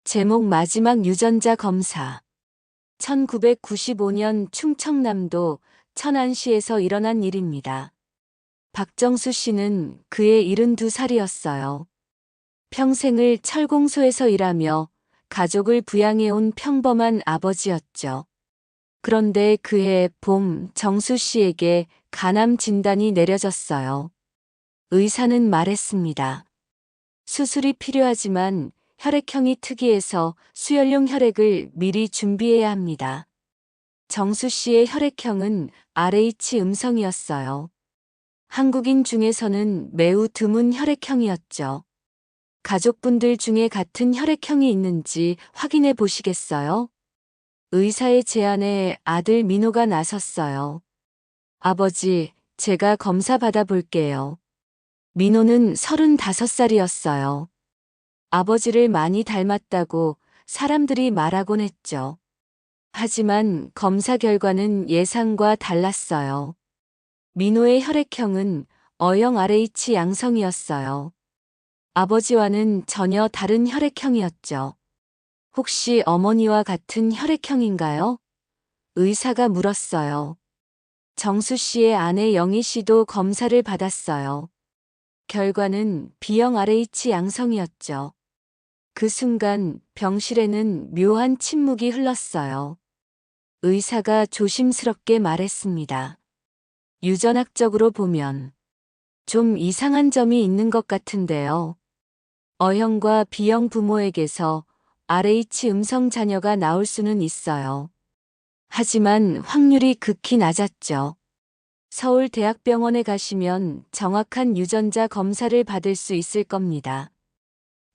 제목 마지막 유전자 검사. 1995년 충청남도 천안시에서 일어난 일입니다. 박정수 씨는 그의 72살이었어요. 평생을 철공소에서 일하며 가족을 부양해온 평범한 아버지였죠. 그런데 그해 봄 정수 씨에게 간암 진단이 내려졌어요. 의사는 말했습니다. 수술이 필요하지만 혈액형이 특이해서 수혈용 혈액을 미리 준비해야 합니다. 정수 씨의 혈액형은 RH 음성이었어요. 한국인 중에서는 매우 드문 혈액형이었죠. 가족분들 중에 같은 혈액형이 있는지 확인해 보시겠어요? 의사의 제안에 아들 민호가 나섰어요. 아버지, 제가 검사 받아볼게요. 민호는 35살이었어요. 아버지를 많이 닮았다고 사람들이 말하곤 했죠. 하지만 검사 결과는 예상과 달랐어요. 민호의 혈액형은 O형 RH 양성이었어요. 아버지와는 전혀 다른 혈액형이었죠. 혹시 어머니와 같은 혈액형인가요? 의사가 물었어요. 정수 씨의 아내 영희 씨도 검사를 받았어요. 결과는 B형 RH 양성이었죠. 그 순간 병실에는 묘한 침묵이 흘렀어요. 의사가 조심스럽게 말했습니다. 유전학적으로 보면 좀 이상한 점이 있는 것 같은데요. O형과 B형 부모에게서 RH 음성 자녀가 나올 수는 있어요. 하지만 확률이 극히 낮았죠. 서울대학병원에 가시면 정확한 유전자 검사를 받을 수 있을 겁니다.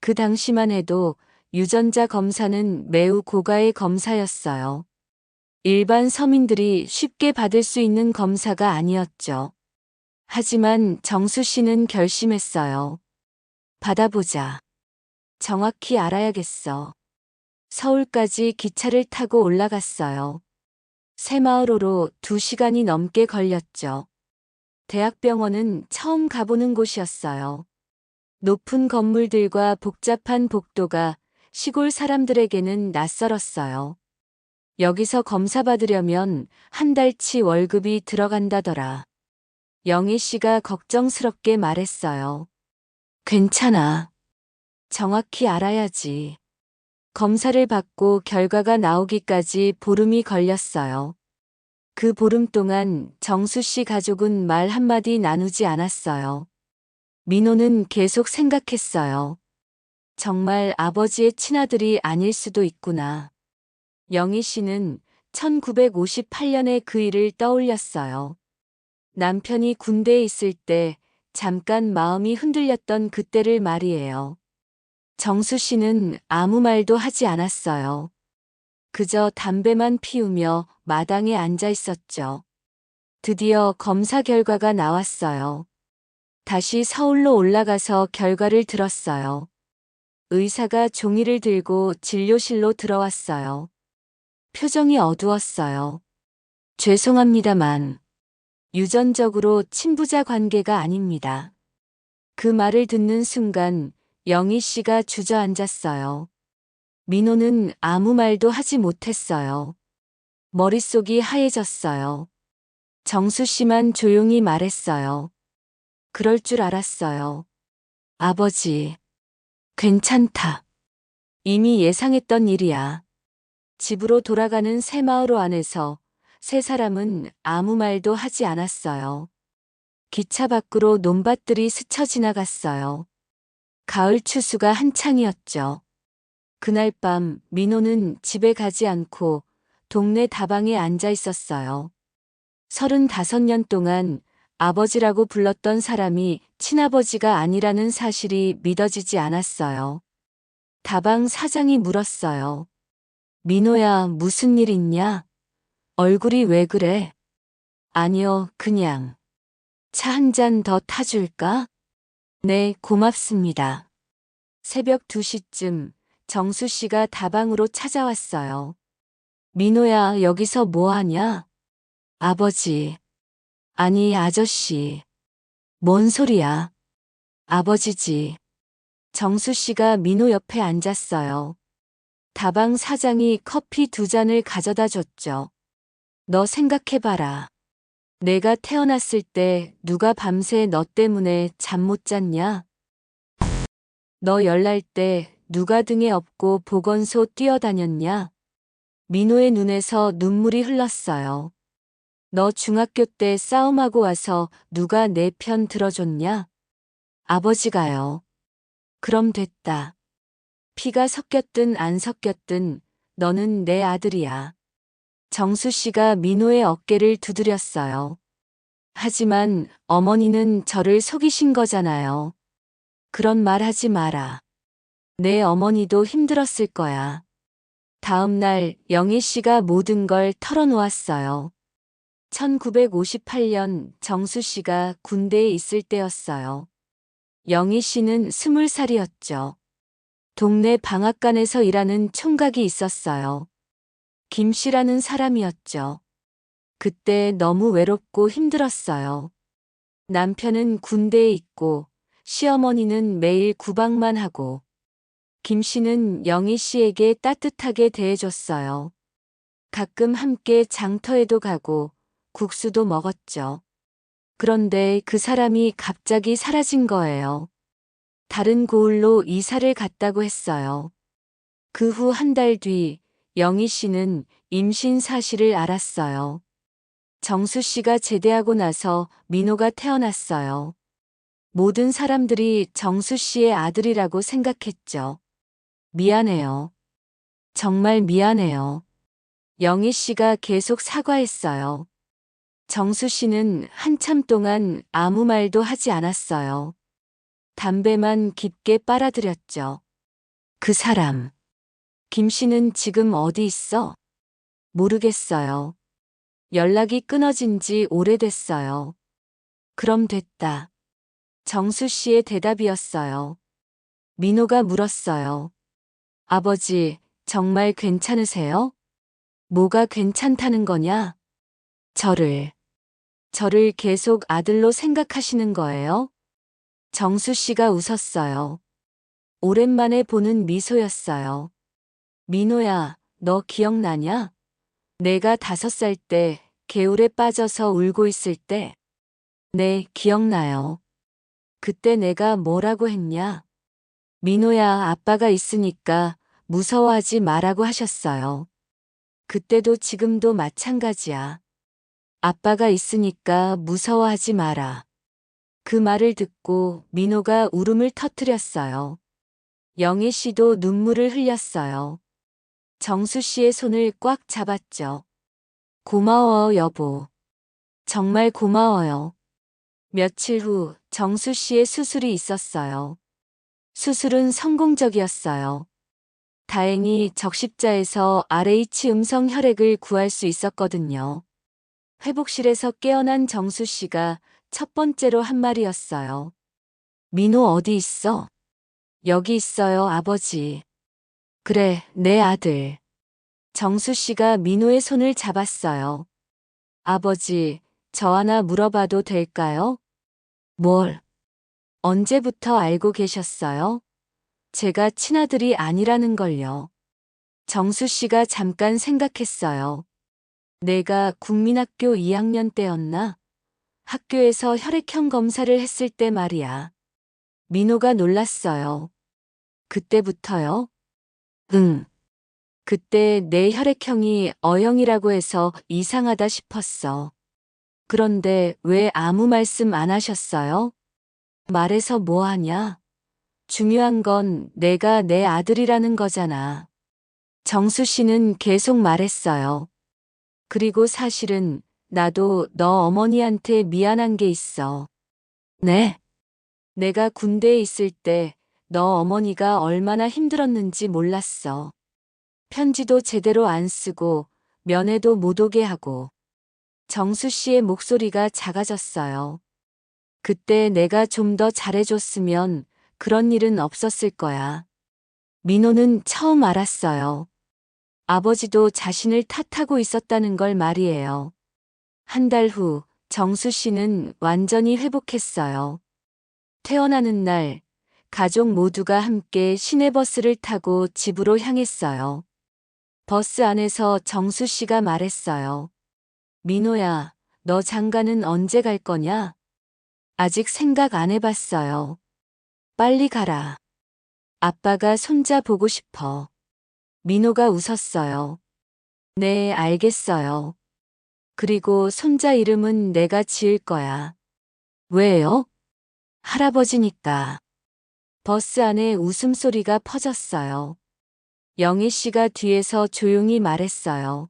그 당시만 해도 유전자 검사는 매우 고가의 검사였어요. 일반 서민들이 쉽게 받을 수 있는 검사가 아니었죠. 하지만 정수 씨는 결심했어요. 받아보자. 정확히 알아야겠어. 서울까지 기차를 타고 올라갔어요. 새마을호로 2시간이 넘게 걸렸죠. 대학병원은 처음 가보는 곳이었어요. 높은 건물들과 복잡한 복도가 시골 사람들에게는 낯설었어요. 여기서 검사 받으려면 한 달치 월급이 들어간다더라. 영희 씨가 걱정스럽게 말했어요. 괜찮아. 정확히 알아야지. 검사를 받고 결과가 나오기까지 보름이 걸렸어요. 그 보름 동안 정수 씨 가족은 말 한마디 나누지 않았어요. 민호는 계속 생각했어요. 정말 아버지의 친아들이 아닐 수도 있구나. 영희 씨는 1958년의 그 일을 떠올렸어요. 남편이 군대에 있을 때 잠깐 마음이 흔들렸던 그때를 말이에요. 정수 씨는 아무 말도 하지 않았어요. 그저 담배만 피우며 마당에 앉아 있었죠. 드디어 검사 결과가 나왔어요. 다시 서울로 올라가서 결과를 들었어요. 의사가 종이를 들고 진료실로 들어왔어요. 표정이 어두웠어요. 죄송합니다만, 유전적으로 친부자 관계가 아닙니다. 그 말을 듣는 순간 영희 씨가 주저앉았어요. 민호는 아무 말도 하지 못했어요. 머릿속이 하얘졌어요. 정수 씨만 조용히 말했어요. 그럴 줄 알았어요. 아버지, 괜찮다. 이미 예상했던 일이야. 집으로 돌아가는 새마을호 안에서 세 사람은 아무 말도 하지 않았어요. 기차 밖으로 논밭들이 스쳐 지나갔어요. 가을 추수가 한창이었죠. 그날 밤 민호는 집에 가지 않고 동네 다방에 앉아 있었어요. 35년 동안 아버지라고 불렀던 사람이 친아버지가 아니라는 사실이 믿어지지 않았어요. 다방 사장이 물었어요. 민호야, 무슨 일 있냐? 얼굴이 왜 그래? 아니요, 그냥. 차 한 잔 더 타줄까? 네, 고맙습니다. 새벽 2시쯤 정수 씨가 다방으로 찾아왔어요. 민호야, 여기서 뭐 하냐? 아버지. 아니, 아저씨. 뭔 소리야? 아버지지. 정수 씨가 민호 옆에 앉았어요. 다방 사장이 커피 2잔을 가져다 줬죠. 너 생각해봐라. 내가 태어났을 때 누가 밤새 너 때문에 잠 못 잤냐? 너 열날 때 누가 등에 업고 보건소 뛰어다녔냐? 민호의 눈에서 눈물이 흘렀어요. 너 중학교 때 싸움하고 와서 누가 내 편 들어줬냐? 아버지가요. 그럼 됐다. 피가 섞였든 안 섞였든 너는 내 아들이야. 정수 씨가 민호의 어깨를 두드렸어요. 하지만 어머니는 저를 속이신 거잖아요. 그런 말 하지 마라. 내 어머니도 힘들었을 거야. 다음 날 영희 씨가 모든 걸 털어놓았어요. 1958년 정수 씨가 군대에 있을 때였어요. 영희 씨는 20살이었죠. 동네 방앗간에서 일하는 총각이 있었어요. 김 씨라는 사람이었죠. 그때 너무 외롭고 힘들었어요. 남편은 군대에 있고 시어머니는 매일 구박만 하고 김 씨는 영희 씨에게 따뜻하게 대해줬어요. 가끔 함께 장터에도 가고 국수도 먹었죠. 그런데 그 사람이 갑자기 사라진 거예요. 다른 고을로 이사를 갔다고 했어요. 그 후 1달 뒤 영희 씨는 임신 사실을 알았어요. 정수 씨가 제대하고 나서 민호가 태어났어요. 모든 사람들이 정수 씨의 아들이라고 생각했죠. 미안해요. 정말 미안해요. 영희 씨가 계속 사과했어요. 정수 씨는 한참 동안 아무 말도 하지 않았어요. 담배만 깊게 빨아들였죠. 그 사람. 김 씨는 지금 어디 있어? 모르겠어요. 연락이 끊어진 지 오래됐어요. 그럼 됐다. 정수 씨의 대답이었어요. 민호가 물었어요. 아버지, 정말 괜찮으세요? 뭐가 괜찮다는 거냐? 저를 계속 아들로 생각하시는 거예요? 정수 씨가 웃었어요. 오랜만에 보는 미소였어요. 민호야, 너 기억나냐? 내가 5살 때 개울에 빠져서 울고 있을 때. 네, 기억나요. 그때 내가 뭐라고 했냐? 민호야, 아빠가 있으니까 무서워하지 마라고 하셨어요. 그때도 지금도 마찬가지야. 아빠가 있으니까 무서워하지 마라. 그 말을 듣고 민호가 울음을 터뜨렸어요. 영희 씨도 눈물을 흘렸어요. 정수 씨의 손을 꽉 잡았죠. 고마워, 여보. 정말 고마워요. 며칠 후 정수 씨의 수술이 있었어요. 수술은 성공적이었어요. 다행히 적십자에서 RH 음성 혈액을 구할 수 있었거든요. 회복실에서 깨어난 정수 씨가 첫 번째로 한 말이었어요. 민호 어디 있어? 여기 있어요, 아버지. 그래, 내 아들. 정수 씨가 민호의 손을 잡았어요. 아버지, 저 하나 물어봐도 될까요? 뭘? 언제부터 알고 계셨어요? 제가 친아들이 아니라는 걸요. 정수 씨가 잠깐 생각했어요. 내가 국민학교 2학년 때였나? 학교에서 혈액형 검사를 했을 때 말이야. 민호가 놀랐어요. 그때부터요? 응. 그때 내 혈액형이 O형이라고 해서 이상하다 싶었어. 그런데 왜 아무 말씀 안 하셨어요? 말해서 뭐 하냐? 중요한 건 내가 내 아들이라는 거잖아. 정수 씨는 계속 말했어요. 그리고 사실은 나도 너 어머니한테 미안한 게 있어. 네? 내가 군대에 있을 때 너 어머니가 얼마나 힘들었는지 몰랐어. 편지도 제대로 안 쓰고 면회도 못 오게 하고. 정수 씨의 목소리가 작아졌어요. 그때 내가 좀 더 잘해줬으면 그런 일은 없었을 거야. 민호는 처음 알았어요. 아버지도 자신을 탓하고 있었다는 걸 말이에요. 1달 후 정수 씨는 완전히 회복했어요. 퇴원하는 날 가족 모두가 함께 시내버스를 타고 집으로 향했어요. 버스 안에서 정수 씨가 말했어요. 민호야, 너 장가는 언제 갈 거냐? 아직 생각 안 해봤어요. 빨리 가라. 아빠가 손자 보고 싶어. 민호가 웃었어요. 네, 알겠어요. 그리고 손자 이름은 내가 지을 거야. 왜요? 할아버지니까. 버스 안에 웃음소리가 퍼졌어요. 영희 씨가 뒤에서 조용히 말했어요.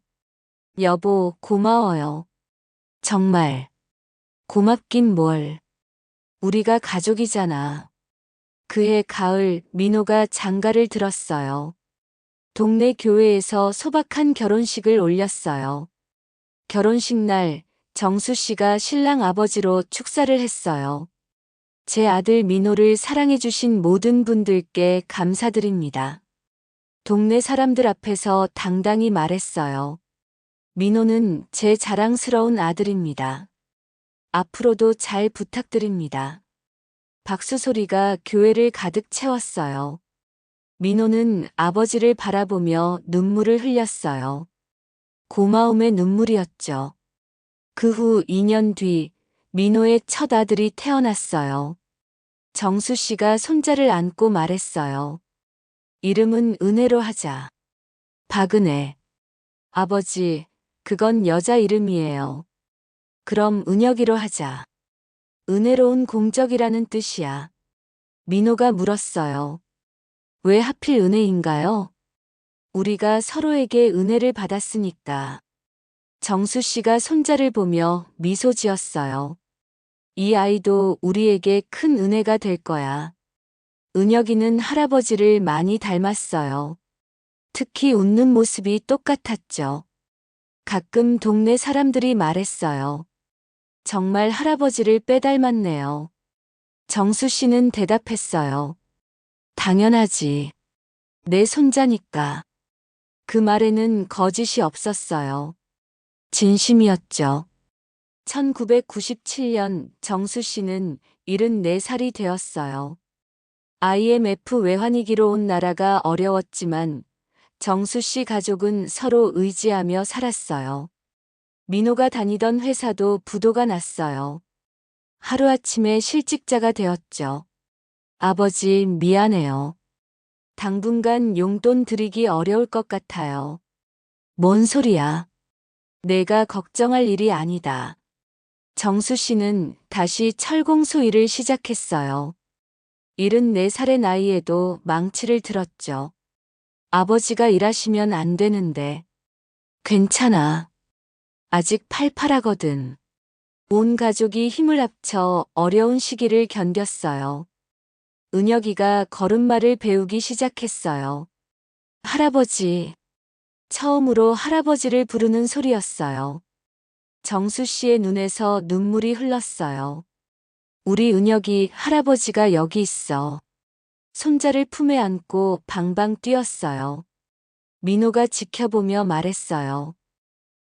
여보, 고마워요. 정말. 고맙긴 뭘. 우리가 가족이잖아. 그해 가을 민호가 장가를 들었어요. 동네 교회에서 소박한 결혼식을 올렸어요. 결혼식 날 정수 씨가 신랑 아버지로 축사를 했어요. 제 아들 민호를 사랑해주신 모든 분들께 감사드립니다. 동네 사람들 앞에서 당당히 말했어요. 민호는 제 자랑스러운 아들입니다. 앞으로도 잘 부탁드립니다. 박수 소리가 교회를 가득 채웠어요. 민호는 아버지를 바라보며 눈물을 흘렸어요. 고마움의 눈물이었죠. 그 후 2년 뒤 민호의 첫 아들이 태어났어요. 정수 씨가 손자를 안고 말했어요. 이름은 은혜로 하자. 박은혜. 아버지, 그건 여자 이름이에요. 그럼 은혁이로 하자. 은혜로운 공적이라는 뜻이야. 민호가 물었어요. 왜 하필 은혜인가요? 우리가 서로에게 은혜를 받았으니까. 정수 씨가 손자를 보며 미소 지었어요. 이 아이도 우리에게 큰 은혜가 될 거야. 은혁이는 할아버지를 많이 닮았어요. 특히 웃는 모습이 똑같았죠. 가끔 동네 사람들이 말했어요. 정말 할아버지를 빼닮았네요. 정수 씨는 대답했어요. 당연하지. 내 손자니까. 그 말에는 거짓이 없었어요. 진심이었죠. 1997년 정수 씨는 74살이 되었어요. IMF 외환위기로 온 나라가 어려웠지만 정수 씨 가족은 서로 의지하며 살았어요. 민호가 다니던 회사도 부도가 났어요. 하루아침에 실직자가 되었죠. 아버지, 미안해요. 당분간 용돈 드리기 어려울 것 같아요. 뭔 소리야? 내가 걱정할 일이 아니다. 정수 씨는 다시 철공소 일을 시작했어요. 74살의 나이에도 망치를 들었죠. 아버지가 일하시면 안 되는데. 괜찮아. 아직 팔팔하거든. 온 가족이 힘을 합쳐 어려운 시기를 견뎠어요. 은혁이가 걸음마를 배우기 시작했어요. 할아버지. 처음으로 할아버지를 부르는 소리였어요. 정수 씨의 눈에서 눈물이 흘렀어요. 우리 은혁이 할아버지가 여기 있어. 손자를 품에 안고 방방 뛰었어요. 민호가 지켜보며 말했어요.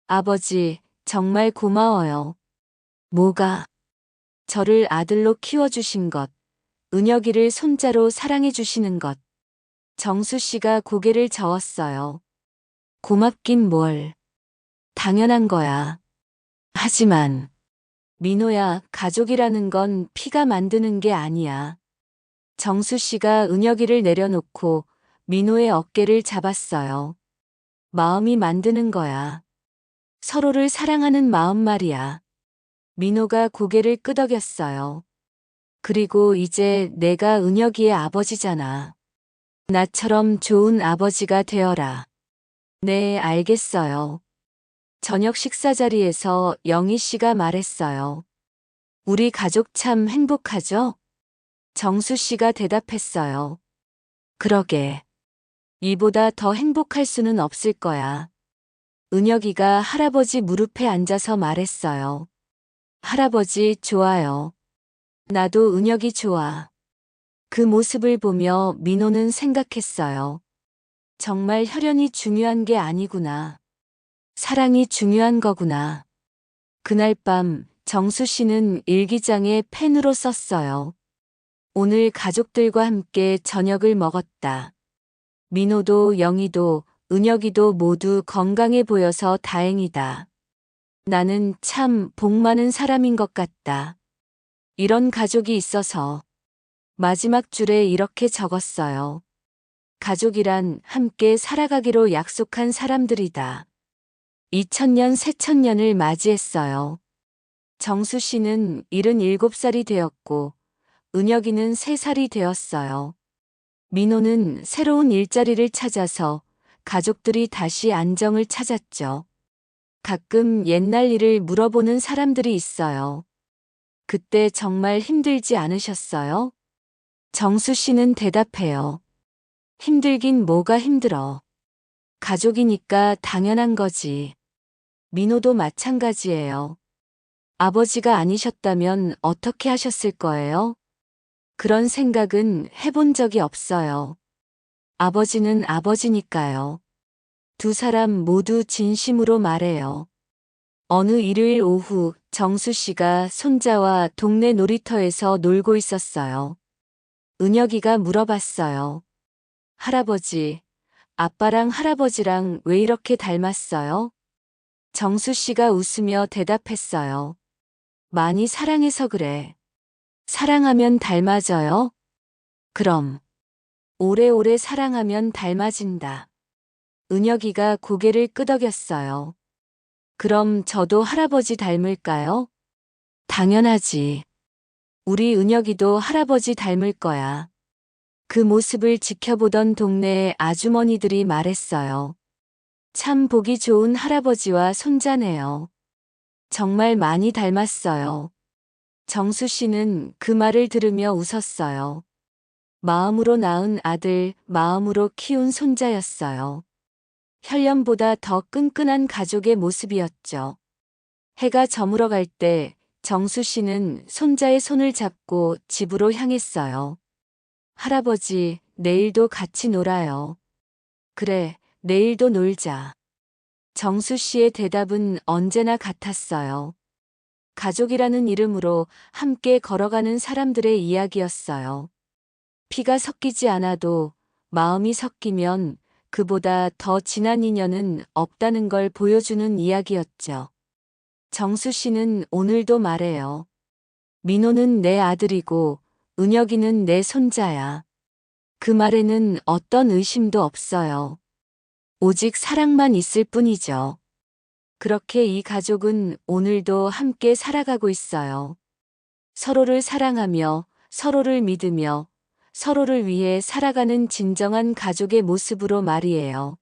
아버지, 정말 고마워요. 뭐가? 저를 아들로 키워주신 것, 은혁이를 손자로 사랑해주시는 것. 정수 씨가 고개를 저었어요. 고맙긴 뭘. 당연한 거야. 하지만, 민호야, 가족이라는 건 피가 만드는 게 아니야. 정수 씨가 은혁이를 내려놓고 민호의 어깨를 잡았어요. 마음이 만드는 거야. 서로를 사랑하는 마음 말이야. 민호가 고개를 끄덕였어요. 그리고 이제 내가 은혁이의 아버지잖아. 나처럼 좋은 아버지가 되어라. 네, 알겠어요. 저녁 식사 자리에서 영희 씨가 말했어요. 우리 가족 참 행복하죠? 정수 씨가 대답했어요. 그러게. 이보다 더 행복할 수는 없을 거야. 은혁이가 할아버지 무릎에 앉아서 말했어요. 할아버지, 좋아요. 나도 은혁이 좋아. 그 모습을 보며 민호는 생각했어요. 정말 혈연이 중요한 게 아니구나. 사랑이 중요한 거구나. 그날 밤 정수 씨는 일기장에 펜으로 썼어요. 오늘 가족들과 함께 저녁을 먹었다. 민호도 영희도 은혁이도 모두 건강해 보여서 다행이다. 나는 참 복 많은 사람인 것 같다. 이런 가족이 있어서. 마지막 줄에 이렇게 적었어요. 가족이란 함께 살아가기로 약속한 사람들이다. 2000년 새천년을 맞이했어요. 정수 씨는 77살이 되었고, 은혁이는 3살이 되었어요. 민호는 새로운 일자리를 찾아서 가족들이 다시 안정을 찾았죠. 가끔 옛날 일을 물어보는 사람들이 있어요. 그때 정말 힘들지 않으셨어요? 정수 씨는 대답해요. 힘들긴 뭐가 힘들어. 가족이니까 당연한 거지. 민호도 마찬가지예요. 아버지가 아니셨다면 어떻게 하셨을 거예요? 그런 생각은 해본 적이 없어요. 아버지는 아버지니까요. 두 사람 모두 진심으로 말해요. 어느 일요일 오후 정수 씨가 손자와 동네 놀이터에서 놀고 있었어요. 은혁이가 물어봤어요. 할아버지, 아빠랑 할아버지랑 왜 이렇게 닮았어요? 정수 씨가 웃으며 대답했어요. 많이 사랑해서 그래. 사랑하면 닮아져요? 그럼. 오래오래 사랑하면 닮아진다. 은혁이가 고개를 끄덕였어요. 그럼 저도 할아버지 닮을까요? 당연하지. 우리 은혁이도 할아버지 닮을 거야. 그 모습을 지켜보던 동네의 아주머니들이 말했어요. 참 보기 좋은 할아버지와 손자네요. 정말 많이 닮았어요. 정수 씨는 그 말을 들으며 웃었어요. 마음으로 낳은 아들, 마음으로 키운 손자였어요. 혈연보다 더 끈끈한 가족의 모습이었죠. 해가 저물어 갈 때 정수 씨는 손자의 손을 잡고 집으로 향했어요. 할아버지, 내일도 같이 놀아요. 그래, 내일도 놀자. 정수 씨의 대답은 언제나 같았어요. 가족이라는 이름으로 함께 걸어가는 사람들의 이야기였어요. 피가 섞이지 않아도 마음이 섞이면 그보다 더 진한 인연은 없다는 걸 보여주는 이야기였죠. 정수 씨는 오늘도 말해요. 민호는 내 아들이고 은혁이는 내 손자야. 그 말에는 어떤 의심도 없어요. 오직 사랑만 있을 뿐이죠. 그렇게 이 가족은 오늘도 함께 살아가고 있어요. 서로를 사랑하며 서로를 믿으며 서로를 위해 살아가는 진정한 가족의 모습으로 말이에요.